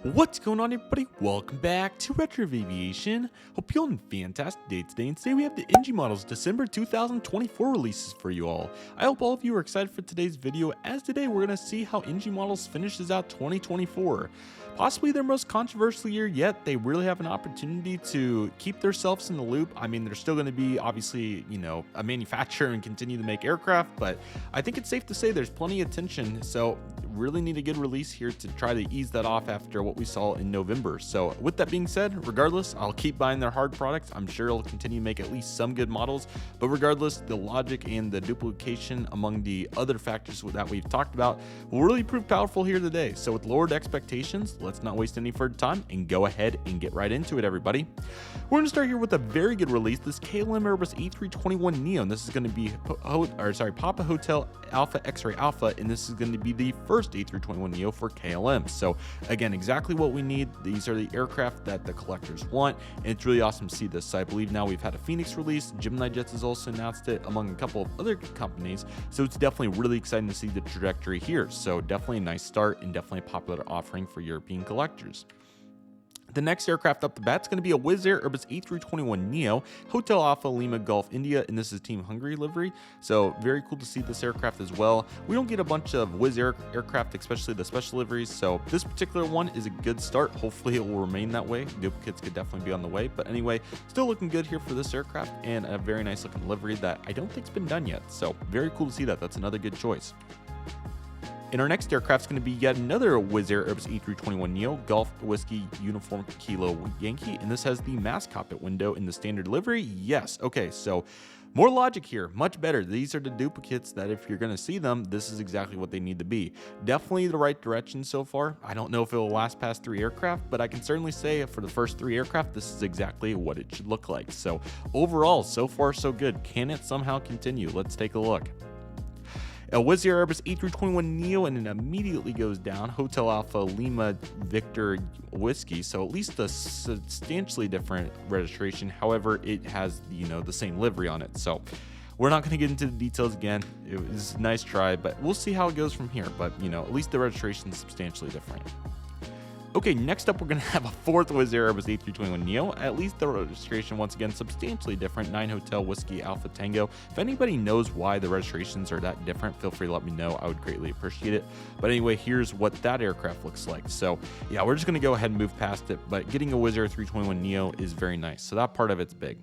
What's going on, everybody? Welcome back to Redriveraviation. Hope you're on a fantastic day today, and today we have the NG Models December 2024 releases for you all. I hope all of you are excited for today's video, as today we're going to see how NG Models finishes out 2024. Possibly their most controversial year yet. They really have an opportunity to keep themselves in the loop. I mean, they're still going to be, obviously, a manufacturer and continue to make aircraft, but I think it's safe to say there's plenty of tension, so really need a good release here to try to ease that off after what we saw in November. So with that being said, regardless, I'll keep buying their hard products. I'm sure it'll continue to make at least some good models, but regardless, the logic and the duplication among the other factors that we've talked about will really prove powerful here today. So with lowered expectations, let's not waste any further time and go ahead and get right into it, everybody. We're going to start here with a very good release, this KLM Airbus A321neo, and this is going to be Papa Hotel Alpha X-Ray Alpha, and this is going to be the first A321neo for KLM. So again, exactly what we need. These are the aircraft that the collectors want, and it's really awesome to see this. So I believe now we've had a Phoenix release. Gemini Jets has also announced it, among a couple of other companies. So it's definitely really exciting to see the trajectory here. So definitely a nice start and definitely a popular offering for European collectors. The next aircraft up the bat is going to be a Wizz Air Airbus A321neo, Hotel Alpha Lima Golf India, and this is Team Hungary livery. So very cool to see this aircraft as well. We don't get a bunch of Wizz Air aircraft, especially the special liveries, so this particular one is a good start. Hopefully it will remain that way. Duplicates could definitely be on the way, but anyway, still looking good here for this aircraft, and a very nice looking livery that I don't think's been done yet. So very cool to see that. That's another good choice. And our next aircraft is going to be yet another Wizz Air Airbus A321neo, Golf Whiskey Uniform Kilo Yankee, and this has the mass cockpit window in the standard livery. Yes, okay, so more logic here, much better. These are the duplicates that if you're going to see them, this is exactly what they need to be. Definitely the right direction so far. I don't know if it will last past 3 aircraft, but I can certainly say for the first 3 aircraft, this is exactly what it should look like. So overall, so far so good. Can it somehow continue? Let's take a look. A Wizz Air Airbus A321neo, and it immediately goes down. Hotel Alpha Lima Victor Whiskey, so at least a substantially different registration. However, it has the same livery on it. So we're not going to get into the details again. It was a nice try, but we'll see how it goes from here. But at least the registration is substantially different. Okay, next up, we're going to have a 4th Wizz Air Airbus A321neo. At least the registration, once again, substantially different. 9 Hotel Whiskey Alpha Tango. If anybody knows why the registrations are that different, feel free to let me know. I would greatly appreciate it. But anyway, here's what that aircraft looks like. So yeah, we're just going to go ahead and move past it. But getting a Wizz Air 321neo is very nice. So that part of it's big.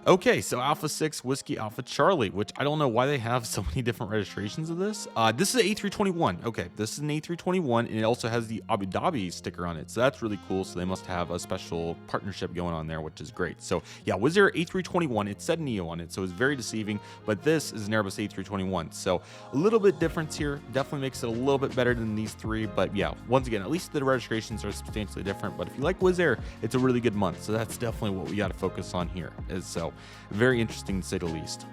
Okay, so Alpha 6 Whiskey Alpha Charlie, which I don't know why they have so many different registrations of this. This is an A321. Okay, this is an A321, and it also has the Abu Dhabi sticker on it. So that's really cool. So they must have a special partnership going on there, which is great. So yeah, Wizz Air A321, it said Neo on it, so it's very deceiving, but this is an Airbus A321. So a little bit difference here. Definitely makes it a little bit better than these 3, but yeah, once again, at least the registrations are substantially different. But if you like Wizz Air, it's a really good month. So that's definitely what we got to focus on here. Very interesting to say the least.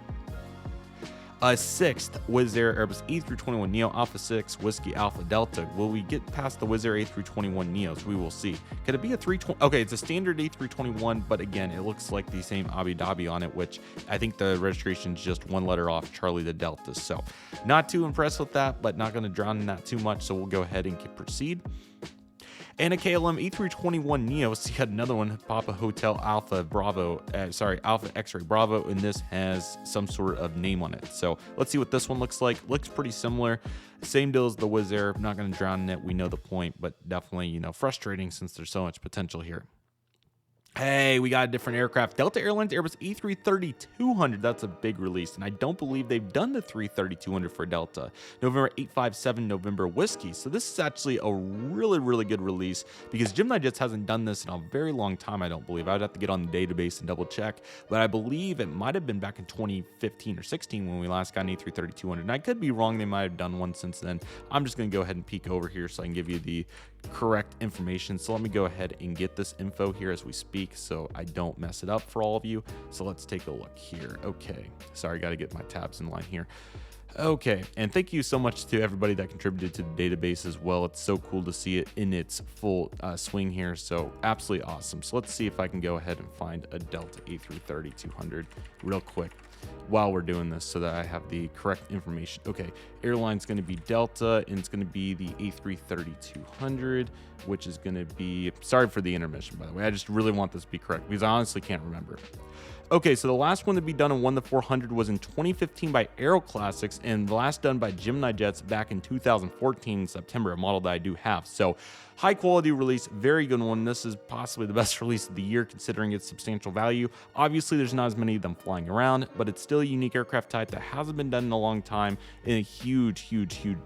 6th Wizz Air Airbus A321neo Alpha 6 Whiskey Alpha Delta. Will we get past the Wizz Air A321neos? We will see. Could it be a 320? Okay, it's a standard A321, but again, it looks like the same Abu Dhabi on it, which I think the registration is just 1 letter off Charlie the Delta. So not too impressed with that, but not going to drown in that too much. So we'll go ahead and proceed. And a KLM A321neo, so you had another one, Papa Hotel Alpha Alpha X-Ray Bravo, and this has some sort of name on it. So let's see what this one looks like. Looks pretty similar. Same deal as the Wizz Air. I'm not going to drown in it. We know the point, but definitely, frustrating since there's so much potential here. Hey, we got a different aircraft. Delta Airlines Airbus A330-200. That's a big release, and I don't believe they've done the 330-200 for Delta. November 857 November Whiskey. So this is actually a really, really good release because Gemini Jets hasn't done this in a very long time, I don't believe. I would have to get on the database and double check, but I believe it might have been back in 2015 or 16 when we last got an A330-200, and I could be wrong. They might have done one since then. I'm just going to go ahead and peek over here so I can give you the correct information. So let me go ahead and get this info here as we speak so I don't mess it up for all of you. So let's take a look here. Okay, sorry, got to get my tabs in line here. Okay, and thank you so much to everybody that contributed to the database as well. It's so cool to see it in its full swing here, so absolutely awesome. So let's see if I can go ahead and find a Delta A330-200 real quick. while we're doing this so that I have the correct information. Okay, airline's going to be Delta, and it's going to be the A330-200, which is going to be, sorry for the intermission, by the way. I just really want this to be correct because I honestly can't remember. Okay, so the last one to be done in 1-400 was in 2015 by Aero Classics, and the last done by Gemini Jets back in 2014 in September, a model that I do have. So high quality release, very good one. This is possibly the best release of the year considering its substantial value. Obviously, there's not as many of them flying around, but it's still a unique aircraft type that hasn't been done in a long time, and a huge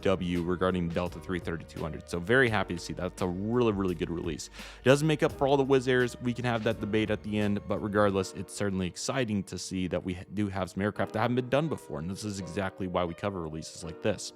W regarding the Delta 330-200. So very happy to see that. It's a really good release. It doesn't make up for all the Wizz Airs. We can have that debate at the end, but regardless, it's certainly exciting to see that we do have some aircraft that haven't been done before, and this is exactly why we cover releases like this.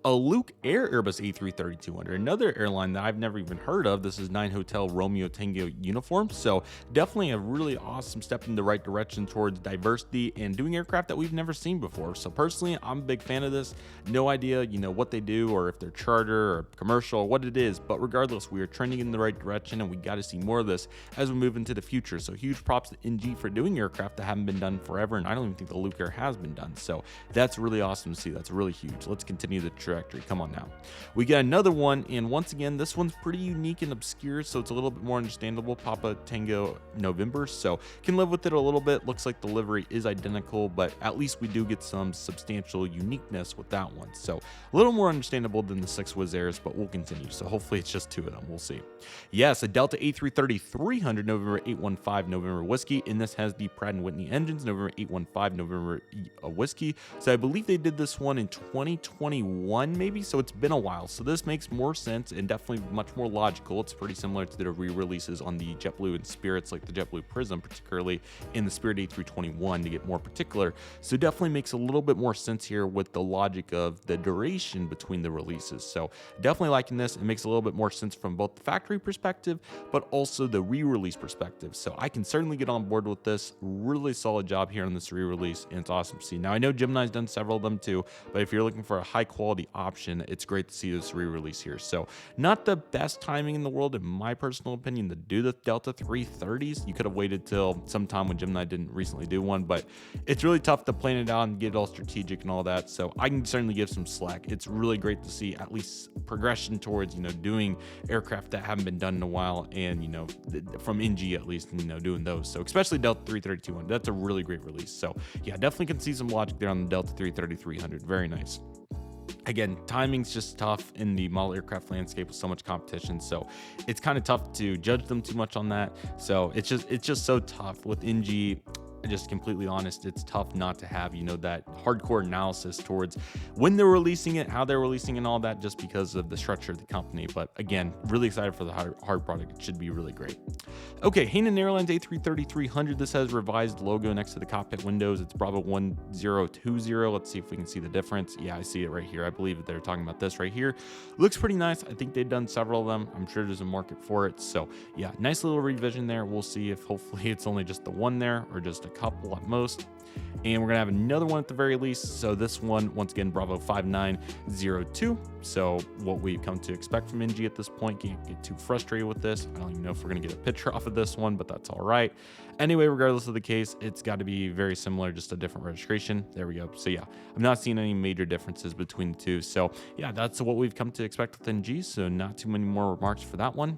A Luke Air Airbus A330-200, another airline that I've never even heard of. This is 9 Hotel Romeo Tango uniform, so definitely a really awesome step in the right direction towards diversity and doing aircraft that we've never seen before. So personally, I'm a big fan of this. No idea, what they do or if they're charter or commercial or what it is, but regardless, we are trending in the right direction, and we got to see more of this as we move into the future. So huge props to NG for doing aircraft that haven't been done forever, and I don't even think the Luke Air has been done. So that's really awesome to see. That's really huge. Let's continue the trajectory. Come on now. We got another one, and once again, this one's pretty unique and obscure, so it's a little bit more understandable. Papa Tango November, so can live with it a little bit. Looks like the livery is identical, but at least we do get some substantial uniqueness with that one. So a little more understandable than the 6 Wizz Airs, but we'll continue. So hopefully it's just 2 of them. We'll see. Yes, a Delta A330-300 November 815 November Whiskey, and this has the Pratt & Whitney engines, November 815 November Whiskey. So I believe they did this one in 2021 maybe, so it's been a while. So this makes more sense and definitely much more logical. It's pretty similar to the re-releases on the JetBlue and Spirits, like the JetBlue Prism, particularly in the Spirit A321 to get more particular. So definitely makes a little bit more sense here with the logic of the duration between the releases. So definitely liking this. It makes a little bit more sense from both the factory perspective, but also the re-release perspective. So I can certainly get on board with this. Really solid job here on this re-release, and it's awesome to see. Now I know Gemini's done several of them too, but if you're looking for a high quality option, it's great to see this re-release here. So not the best timing in the world, in my personal opinion, to do the Delta 330s. You could have waited till sometime when Gemini didn't recently do one, but it's really tough to plan it out and get it all strategic and all that. So I can certainly give some slack. It's really great to see at least progression towards, doing aircraft that haven't been done in a while, and, from NG at least, doing those. So especially Delta 330-200, that's a really great release. So yeah, definitely can see some logic there on the Delta 330-300. Very nice. Again, timing's just tough in the model aircraft landscape with so much competition, so it's kind of tough to judge them too much on that. So it's just so tough with NG. Just completely honest, it's tough not to have that hardcore analysis towards when they're releasing it, how they're releasing it, and all that, just because of the structure of the company. But again, really excited for the hard product. It should be really great. Okay, Hainan Airlines A330-300. This has revised logo next to the cockpit windows. It's Bravo 1020. Let's see if we can see the difference. Yeah, I see it right here. I believe that they're talking about this right here. Looks pretty nice. I think they've done several of them. I'm sure there's a market for it. So yeah, nice little revision there. We'll see if hopefully it's only just the one there or just a couple at most. And we're gonna have another one at the very least. So this one, once again, Bravo 5902. So what we've come to expect from NG at this point. Can't get too frustrated with this. I don't even know if we're gonna get a picture off of this one, but that's all right. Anyway, regardless of the case, it's got to be very similar, just a different registration. There we go. So yeah, I'm not seeing any major differences between the two. So yeah, that's what we've come to expect with NG. So not too many more remarks for that one.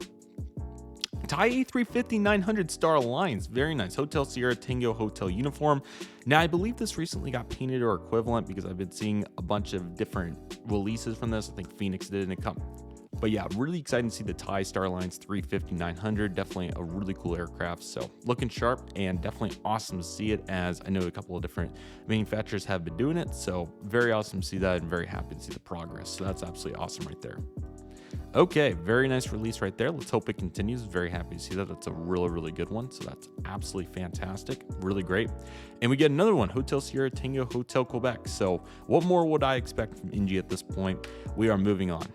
Thai A350-900 Star Alliance, very nice. Hotel Sierra Tango Hotel uniform. Now, I believe this recently got painted or equivalent because I've been seeing a bunch of different releases from this. I think Phoenix did it. But yeah, really excited to see the Thai Star Alliance 350-900. Definitely a really cool aircraft. So looking sharp, and definitely awesome to see it, as I know a couple of different manufacturers have been doing it. So very awesome to see that, and very happy to see the progress. So that's absolutely awesome right there. Okay, very nice release right there. Let's hope it continues. Very happy to see that. That's a really good one. So that's absolutely fantastic. Really great. And we get another one, Hotel Sierra Tango Hotel Quebec. So what more would I expect from NG at this point? We are moving on.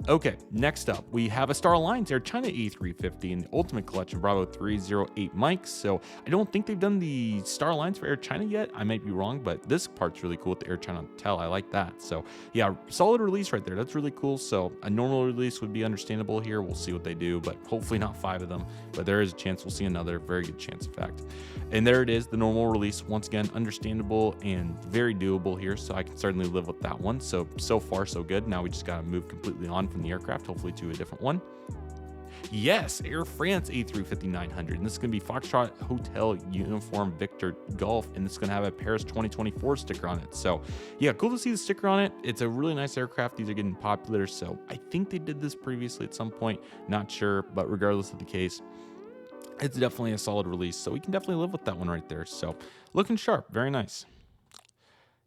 Okay, next up, we have a Star Alliance Air China A350 in the Ultimate Collection Bravo 308 mics. So I don't think they've done the Star Alliance for Air China yet. I might be wrong, but this part's really cool with the Air China Tel. I like that. So yeah, solid release right there. That's really cool. So a normal release would be understandable here. We'll see what they do, but hopefully not 5 of them. But there is a chance we'll see another. Very good chance, in fact. And there it is, the normal release. Once again, understandable and very doable here. So I can certainly live with that one. So far, so good. Now we just got to move completely on from the aircraft, hopefully to a different one. Yes, Air France A350-900, and this is going to be Foxtrot Hotel Uniform Victor Golf, and this is going to have a Paris 2024 sticker on it. So yeah, cool to see the sticker on it. It's a really nice aircraft. These are getting popular, so I think they did this previously at some point, not sure, but regardless of the case, it's definitely a solid release, so we can definitely live with that one right there. So looking sharp, very nice.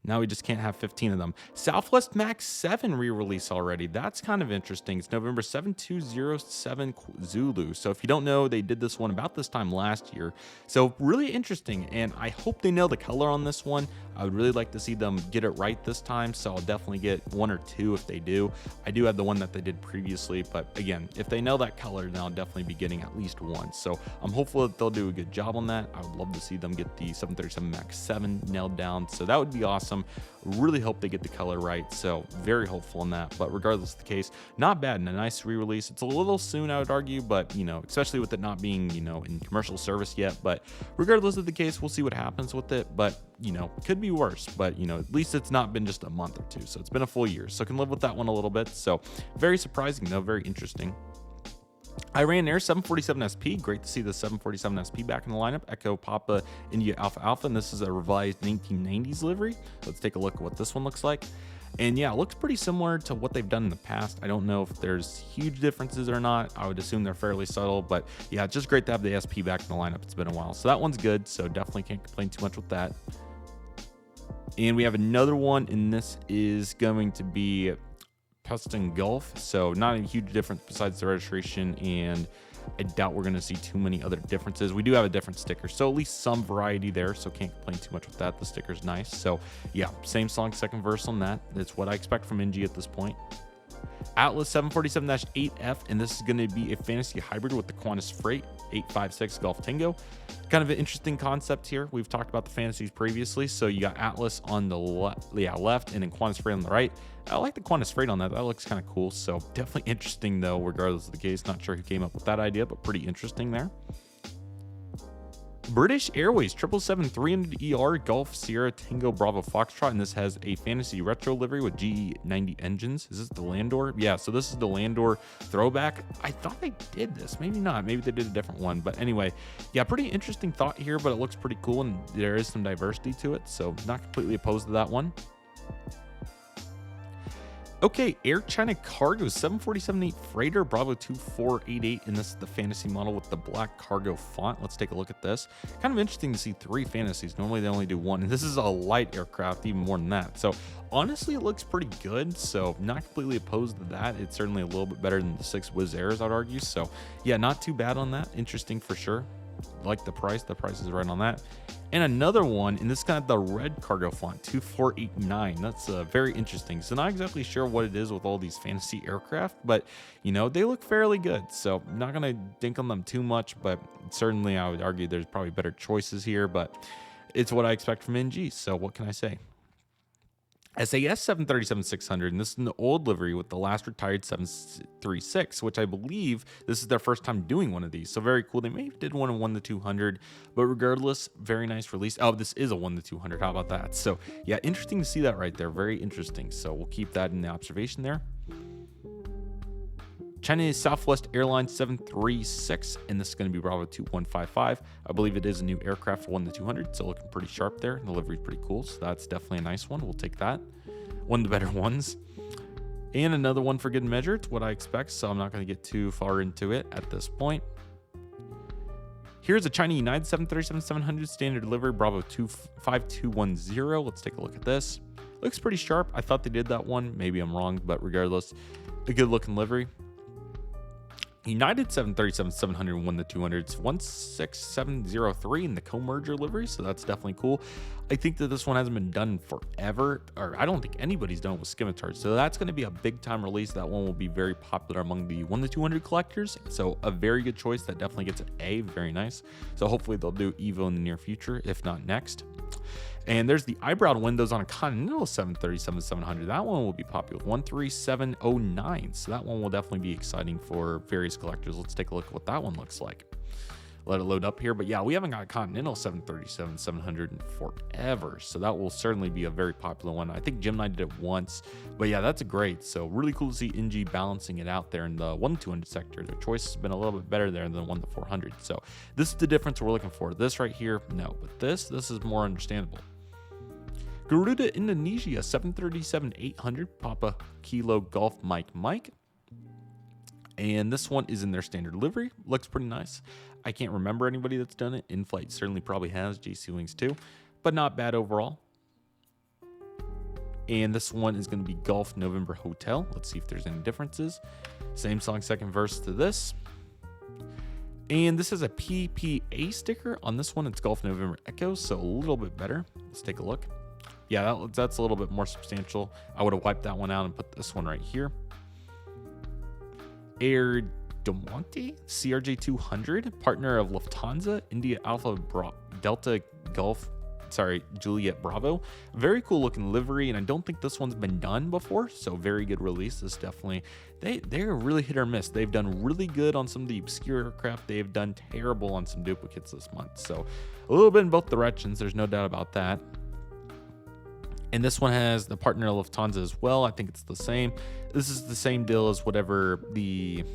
Now we just can't have 15 of them. Southwest Max 7 re-release already. That's kind of interesting. It's November 7207 Zulu. So if you don't know, they did this one about this time last year. So really interesting, and I hope they nail the color on this one. I would really like to see them get it right this time, so I'll definitely get 1 or 2 if they do. I do have the one that they did previously, but again, if they nail that color, then I'll definitely be getting at least 1. So I'm hopeful that they'll do a good job on that. I would love to see them get the 737 MAX 7 nailed down, so that would be awesome. Really hope they get the color right, so very hopeful on that. But regardless of the case, not bad and a nice re-release. It's a little soon, I would argue, but you know, especially with it not being, you know, in commercial service yet. But regardless of the case, we'll see what happens with it. But you know, could be worse, but you know, at least it's not been just a month or 2, so it's been a full year, so I can live with that one a little bit. So very surprising though, very interesting. Iran Air 747 SP, great to see the 747 SP back in the lineup. Echo Papa India Alpha Alpha, and this is a revised 1990s livery. Let's take a look at what this one looks like. And yeah, it looks pretty similar to what they've done in the past. I don't know if there's huge differences or not. I would assume they're fairly subtle, but yeah, it's just great to have the SP back in the lineup. It's been a while, so that one's good, so definitely can't complain too much with that. And we have another one, and this is going to be Custom Gulf, so not a huge difference besides the registration, and I doubt we're going to see too many other differences. We do have a different sticker, so at least some variety there, so can't complain too much with that. The sticker's nice. So yeah, same song, second verse on that. That's what I expect from NG at this point. Atlas 747-8F, and this is going to be a fantasy hybrid with the Qantas Freight 856 Golf Tango. Kind of an interesting concept here. We've talked about the Fantasies previously, so you got Atlas on the left and then Qantas Freight on the right. I like the Qantas Freight on that. That looks kind of cool, so definitely interesting though, regardless of the case. Not sure who came up with that idea, but pretty interesting there. British Airways 777-300ER Golf Sierra Tango Bravo Foxtrot, and this has a fantasy retro livery with GE90 engines. Is this the Landor? Yeah, so this is the Landor throwback. I thought they did this, maybe not, maybe they did a different one, but anyway, yeah, pretty interesting thought here, but it looks pretty cool and there is some diversity to it, so not completely opposed to that one. Okay, Air China Cargo 747-8 Freighter Bravo 2488, and this is the fantasy model with the black cargo font. Let's take a look at this. Kind of interesting to see 3 fantasies. Normally they only do 1, and this is a light aircraft, even more than that. So honestly, it looks pretty good, so not completely opposed to that. It's certainly a little bit better than the 6 Wizz Airs, I'd argue. So yeah, not too bad on that. Interesting for sure. Like the price is right on that. And another one, and this is kind of the red cargo font 2489. That's very interesting. So not exactly sure what it is with all these fantasy aircraft, but you know, they look fairly good, so I'm not gonna dink on them too much, but certainly I would argue there's probably better choices here, but it's what I expect from NG, so what can I say? SAS 737-600, and this is in the old livery with the last retired 736, which I believe this is their first time doing one of these. So very cool. They may have did one in 1-200, but regardless, very nice release. Oh, this is a 1-200. How about that? So yeah, interesting to see that right there. Very interesting. So we'll keep that in the observation there. China Southwest Airlines 736, and this is going to be Bravo 2155. I believe it is a new aircraft for 1-200, so looking pretty sharp there. The livery's pretty cool, so that's definitely a nice one. We'll take that. One of the better ones. And another one for good measure. It's what I expect, so I'm not going to get too far into it at this point. Here's a China United 737-700 standard delivery, Bravo 25210. Let's take a look at this. Looks pretty sharp. I thought they did that one. Maybe I'm wrong, but regardless, a good looking livery. United 737-700 1-200. It's 16703 in the co-merger livery, so that's definitely cool. I think that this one hasn't been done forever, or I don't think anybody's done it with scimitars. So that's going to be a big time release. That one will be very popular among the 1 to 200 collectors. So a very good choice. That definitely gets an A. Very nice. So hopefully they'll do Evo in the near future, if not next. And there's the eyebrow windows on a Continental 737-700. That one will be popular, 13709. So that one will definitely be exciting for various collectors. Let's take a look at what that one looks like. Let it load up here. But yeah, we haven't got a Continental 737-700 in forever. So that will certainly be a very popular one. I think Gemini did it once. But yeah, that's a great. So really cool to see NG balancing it out there in the 1 to 200 sector. Their choice has been a little bit better there than 1 to 400. So this is the difference we're looking for. This right here, no. But this is more understandable. Garuda Indonesia 737-800 Papa Kilo Golf Mike. And this one is in their standard livery. Looks pretty nice. I can't remember anybody that's done it. In-flight certainly probably has. JC Wings too. But not bad overall. And this one is going to be Golf November Hotel. Let's see if there's any differences. Same song, second verse to this. And this is a PPA sticker. On this one, it's Golf November Echo. So a little bit better. Let's take a look. Yeah, that's a little bit more substantial. I would have wiped that one out and put this one right here. Air Domonte CRJ 200, partner of Lufthansa, India Alpha Delta Golf, Juliet Bravo. Very cool looking livery, and I don't think this one's been done before, so very good release. This definitely, they're really hit or miss. They've done really good on some of the obscure aircraft. They've done terrible on some duplicates this month. So a little bit in both directions, there's no doubt about that. And this one has the partner of Lufthansa as well. I think it's the same. This is the same deal as whatever the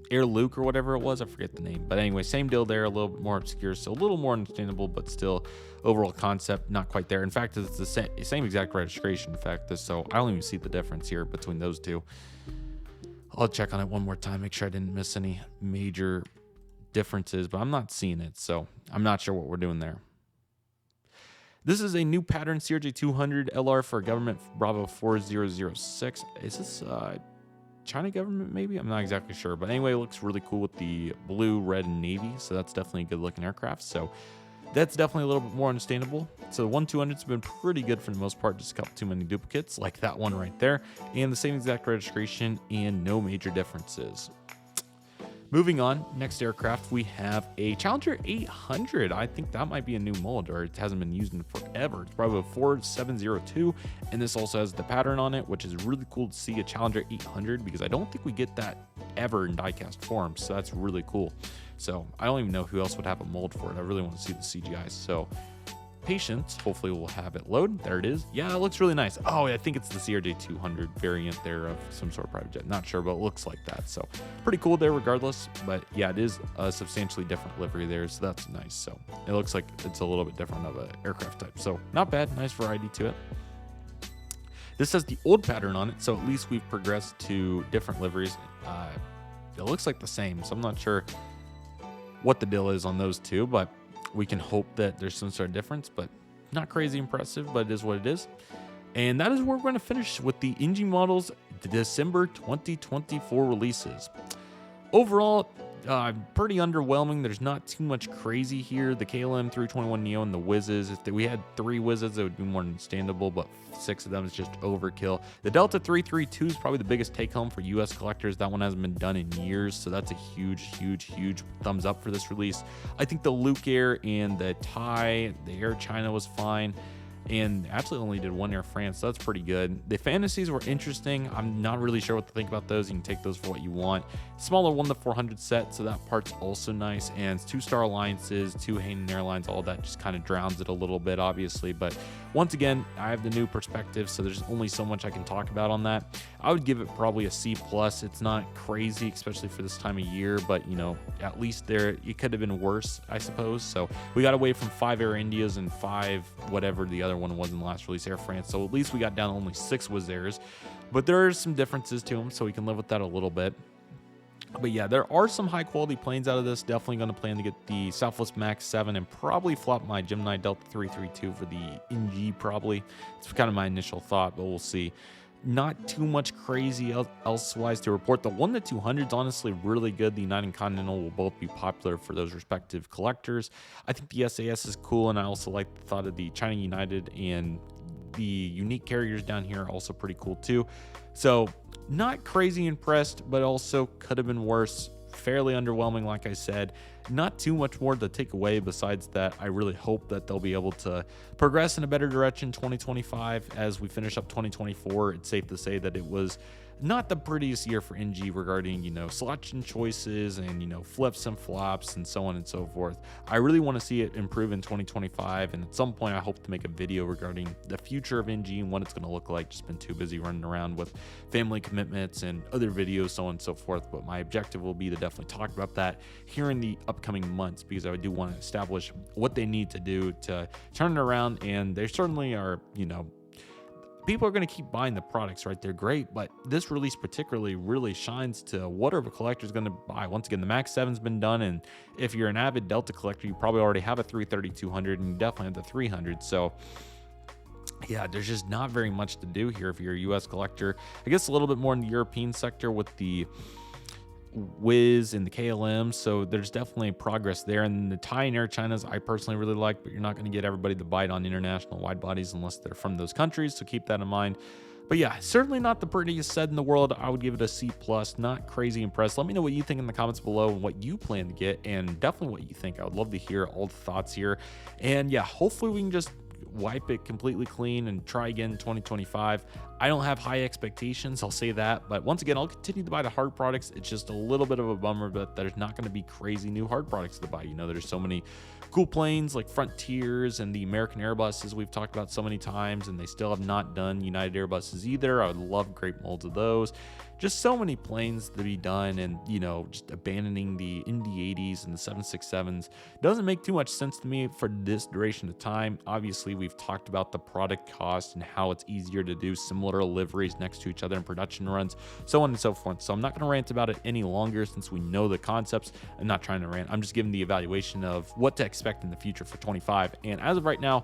Air Luke or whatever it was. I forget the name. But anyway, same deal there. A little bit more obscure. So a little more understandable, but still overall concept not quite there. In fact, it's the same exact registration. In fact, so I don't even see the difference here between those two. I'll check on it one more time. Make sure I didn't miss any major differences. But I'm not seeing it. So I'm not sure what we're doing there. This is a new pattern CRJ 200 LR for government Bravo 4006. Is this China government maybe? I'm not exactly sure. But anyway, it looks really cool with the blue, red, and navy. So that's definitely a good looking aircraft. So that's definitely a little bit more understandable. So the 1-200's have been pretty good for the most part. Just a couple too many duplicates like that one right there. And the same exact registration and no major differences. Moving on, next aircraft, we have a Challenger 800. I think that might be a new mold, or it hasn't been used in forever. It's Bravo 4702, and this also has the pattern on it, which is really cool to see a Challenger 800 because I don't think we get that ever in diecast form, so that's really cool. So I don't even know who else would have a mold for it. I really want to see the CGI. So patience, hopefully we'll have it load. There it is. Yeah, it looks really nice. Oh, I think it's the CRJ 200 variant there of some sort of private jet. Not sure, but it looks like that. So pretty cool there regardless. But yeah, it is a substantially different livery there, so that's nice. So it looks like it's a little bit different of an aircraft type. So not bad. Nice variety to it. This has the old pattern on it, so at least we've progressed to different liveries. It looks like the same, so I'm not sure what the deal is on those two, but we can hope that there's some sort of difference, but not crazy impressive, but it is what it is. And that is where we're going to finish with the NG models December 2024 releases. Overall, pretty underwhelming. There's not too much crazy here. The KLM 321 Neo and the Wizzes. If we had 3 Wizzes, it would be more understandable, but 6 of them is just overkill. The Delta 332 is probably the biggest take home for US collectors. That one hasn't been done in years, so that's a huge thumbs up for this release. I think the Luke Air and the Thai, the Air China was fine. And actually only did 1 Air France, so that's pretty good. The Fantasies were interesting. I'm not really sure what to think about those. You can take those for what you want. Smaller 1 to 400 set, so that part's also nice. And it's 2-star alliances, 2 Hanen Airlines, all that just kind of drowns it a little bit, obviously. But once again, I have the new perspective, so there's only so much I can talk about on that. I would give it probably a C+. It's not crazy, especially for this time of year, but you know, at least there it could have been worse, I suppose. So we got away from 5 Air Indias and 5 whatever the other one was in the last release, Air France. So at least we got down to only 6 Wizz Airs, but there are some differences to them, so we can live with that a little bit. But yeah, there are some high quality planes out of this. Definitely going to plan to get the Southwest Max 7 and probably flop my Gemini Delta 332 for the NG probably. It's kind of my initial thought, but we'll see. not too much crazy elsewise to report. The 1-200 is honestly really good. The United and Continental will both be popular for those respective collectors. I think the SAS is cool, and I also like the thought of the China United, and the unique carriers down here are also pretty cool too. So not crazy impressed, but also could have been worse. Fairly underwhelming, like I said. Not too much more to take away besides that. I really hope that they'll be able to progress in a better direction 2025 as we finish up 2024. It's safe to say that it was not the prettiest year for NG regarding, selection choices and, flips and flops and so on and so forth. I really want to see it improve in 2025. And at some point, I hope to make a video regarding the future of NG and what it's going to look like. Just been too busy running around with family commitments and other videos, so on and so forth. But my objective will be to definitely talk about that here in the upcoming months, because I do want to establish what they need to do to turn it around. And they certainly are, people are going to keep buying the products, right? They're great, but this release particularly really shines to whatever collector is going to buy. Once again, the Max 7's been done, and if you're an avid Delta collector, you probably already have a 330-200, and you definitely have the 300. So yeah, there's just not very much to do here if you're a US collector. I guess a little bit more in the European sector with the Wizz and the KLM, so there's definitely progress there. And the Thai and Air Chinas I personally really like, but you're not going to get everybody to bite on international wide bodies unless they're from those countries, so keep that in mind. But yeah, certainly not the prettiest set in the world. I would give it a C+, not crazy impressed. Let me know what you think in the comments below and what you plan to get, and definitely what you think. I would love to hear all the thoughts here. And yeah, hopefully we can just wipe it completely clean and try again in 2025. I don't have high expectations, I'll say that, but once again, I'll continue to buy the hard products. It's just a little bit of a bummer, but there's not going to be crazy new hard products to buy. There's so many cool planes like Frontiers and the American Airbuses we've talked about so many times, and they still have not done United Airbuses either. I would love great molds of those. Just so many planes to be done, and just abandoning the Indy 80s and the 767s doesn't make too much sense to me for this duration of time. Obviously, we've talked about the product cost and how it's easier to do similar liveries next to each other in production runs, so on and so forth. So I'm not going to rant about it any longer since we know the concepts. I'm not trying to rant. I'm just giving the evaluation of what to expect in the future for 25. And as of right now,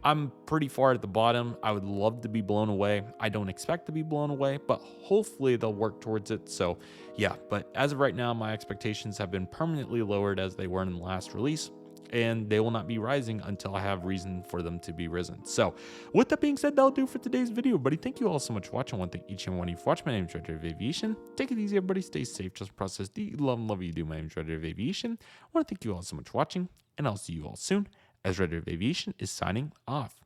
I'm pretty far at the bottom. I would love to be blown away. I don't expect to be blown away, but hopefully they'll work towards it. So yeah, but as of right now, my expectations have been permanently lowered as they were in the last release, and they will not be rising until I have reason for them to be risen. So with that being said, that'll do for today's video, everybody. Thank you all so much for watching. I want to thank each and one of you for watching. My name is Redriveraviation. Take it easy, everybody. Stay safe. Just process the love and love you do. My name is Redriveraviation. I want to thank you all so much for watching, and I'll see you all soon as Redriveraviation is signing off.